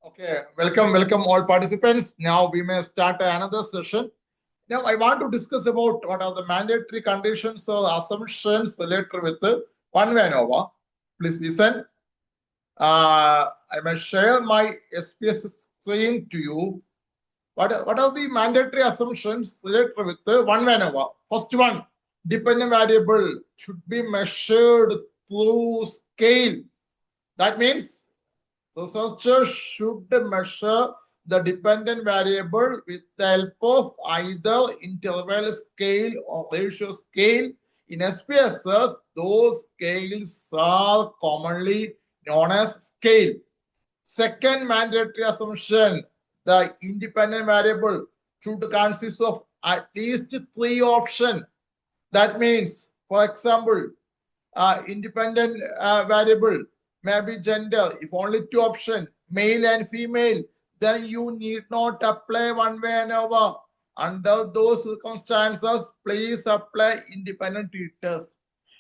Okay, welcome all participants. Now we may start another session. Now I want to discuss about what are the mandatory conditions or assumptions related with the one-way ANOVA. Please listen. I may share my SPS screen to you. What are the mandatory assumptions related with the one-way ANOVA? First one, dependent variable should be measured through scale. That means researchers should measure the dependent variable with the help of either interval scale or ratio scale. In SPSS, those scales are commonly known as scale. Second mandatory assumption, the independent variable should consist of at least three options. That means, for example, independent variable may be gender. If only two options, male and female, then you need not apply one-way ANOVA. Under those circumstances, please apply independent t-test.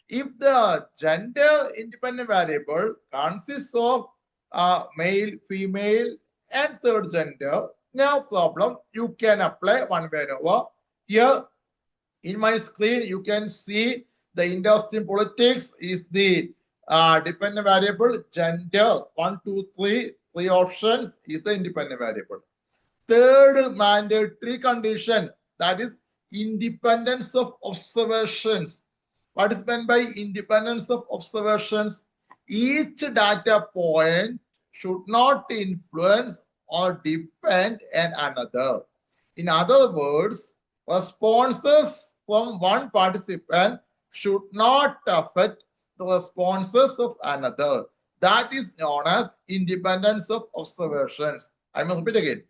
If the gender independent variable consists of male, female, and third gender, no problem. You can apply one-way ANOVA. Here in my screen, you can see the industry politics is the dependent variable gender. 1, 2, 3, three options is the independent variable. Third mandatory condition, that is independence of observations. What is meant by independence of observations? Each data point should not influence or depend on another. In other words, responses from one participant should not affect the responses of another. That is known as independence of observations. I must repeat again.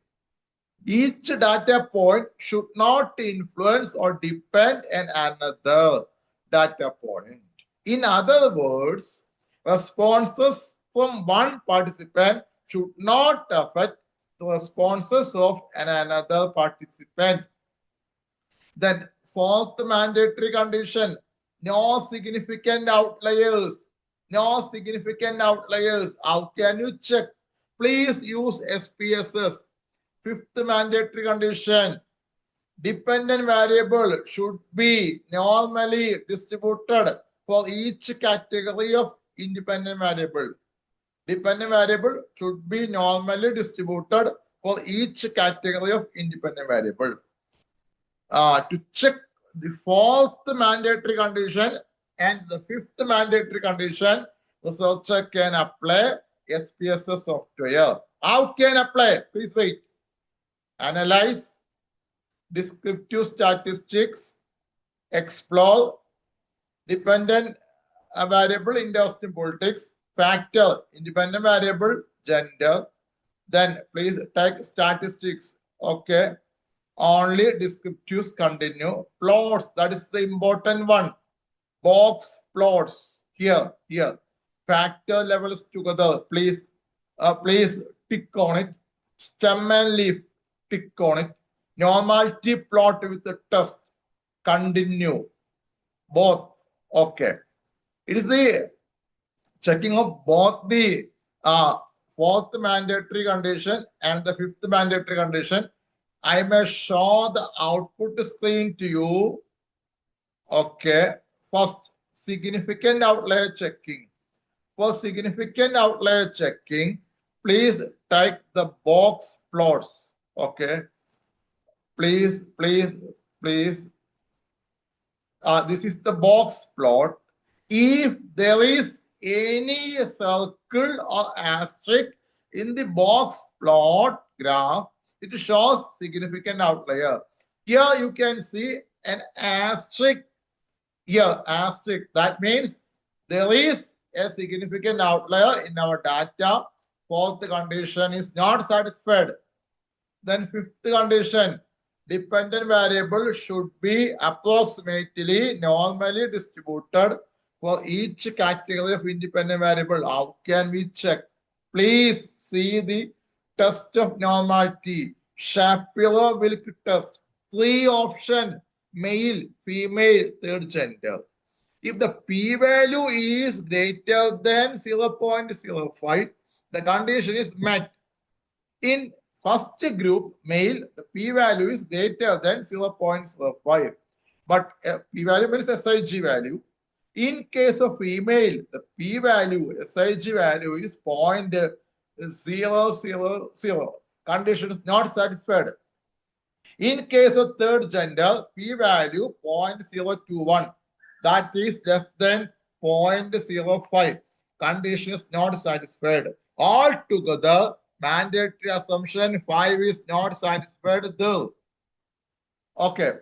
Each data point should not influence or depend on another data point. In other words, responses from one participant should not affect the responses of another participant. Then fourth mandatory condition, no significant outliers. No significant outliers. How can you check? Please use SPSS. Fifth mandatory condition, dependent variable should be normally distributed for each category of independent variable. Dependent variable should be normally distributed for each category of independent variable. To check the fourth mandatory condition and the fifth mandatory condition, the researcher can apply SPSS software. How can apply? Please wait. Analyze, descriptive statistics, explore, dependent variable industry politics, factor, independent variable, gender. Then please take statistics. Okay. Only descriptives continue. Plots, that is the important one. Box plots here. Factor levels together. Please tick on it. Stem and leaf, tick on it. Normality plot with the test. Continue. Both. Okay. It is the checking of both the fourth mandatory condition and the fifth mandatory condition. I may show the output screen to you. Okay. First, significant outlier checking. For significant outlier checking, please take the box plots. Okay. Please. This is the box plot. If there is any circle or asterisk in the box plot graph, it shows significant outlier. Here you can see an asterisk. Here, asterisk. That means there is a significant outlier in our data. Fourth condition is not satisfied. Then fifth condition, dependent variable should be approximately normally distributed for each category of independent variable. How can we check? Please see the test of normality. Shapiro-Wilk test. Three options, male, female, third gender. If the p-value is greater than 0.05, the condition is met. In first group, male, the p-value is greater than 0.05. But p-value means SIG value. In case of female, the p-value, SIG value is 0.000. Condition is not satisfied. In case of third gender, p-value 0.021. That is less than 0.05. Condition is not satisfied. Altogether, mandatory assumption 5 is not satisfied there. Okay.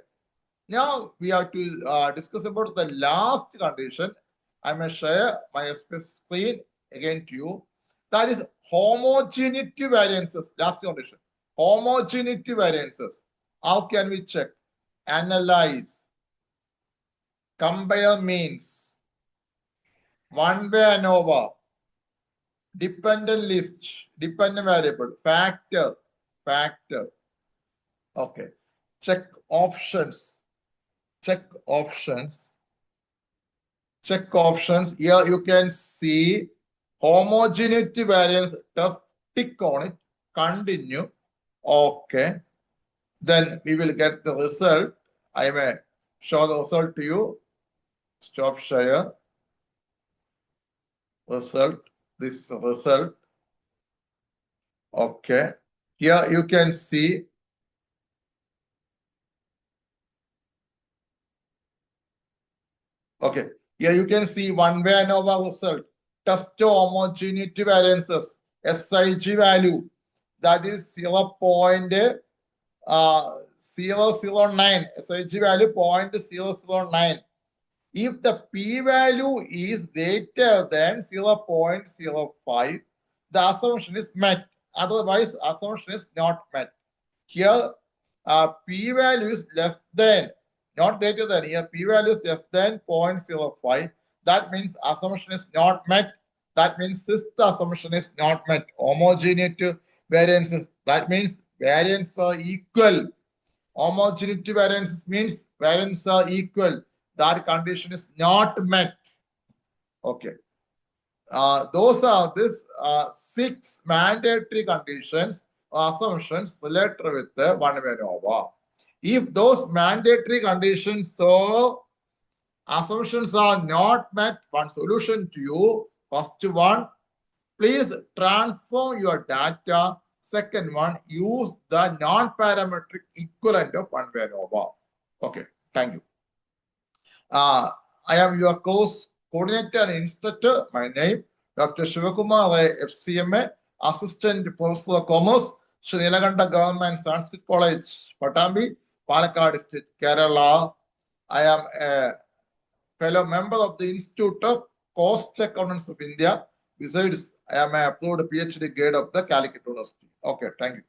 Now we have to discuss about the last condition. I may share my screen again to you. That is homogeneity variances. Last condition. Homogeneity variances. How can we check? Analyze. Compare means. One-way ANOVA. Dependent list. Dependent variable. Factor. Okay. Check options. Check options. Here you can see homogeneity variance. Just tick on it. Continue. Okay. Then we will get the result. I may show the result to you. Stop share. Result. This result. Okay. Here you can see. Okay. Here you can see one-way ANOVA result. Test homogeneity variances. SIG value. That is 0.009. SIG value 0.009. If the p-value is greater than 0.05, the assumption is met. Otherwise, assumption is not met. Here, p-value is less than, not greater than. Here, p-value is less than 0.05. That means assumption is not met. That means sixth assumption is not met. Homogeneity variances. That means variance are equal. Homogeneity variances means variance are equal. That condition is not met. Okay. Those are these 6 mandatory conditions or assumptions related with the one-way ANOVA. If those mandatory conditions or assumptions are not met, one solution to you. First one, please transform your data. Second one, use the non-parametric equivalent of one-way ANOVA. Okay, thank you. I am your course coordinator and instructor. My name, Dr. Shivakumar, FCMA, Assistant Professor of Commerce, Sri Nilakanta Government Sanskrit College, Patambi, Palakkad District, Kerala. I am a fellow member of the Institute of Cost Accountants of India. Besides, I am an approved PhD grade of the Calicut University. Okay, thank you.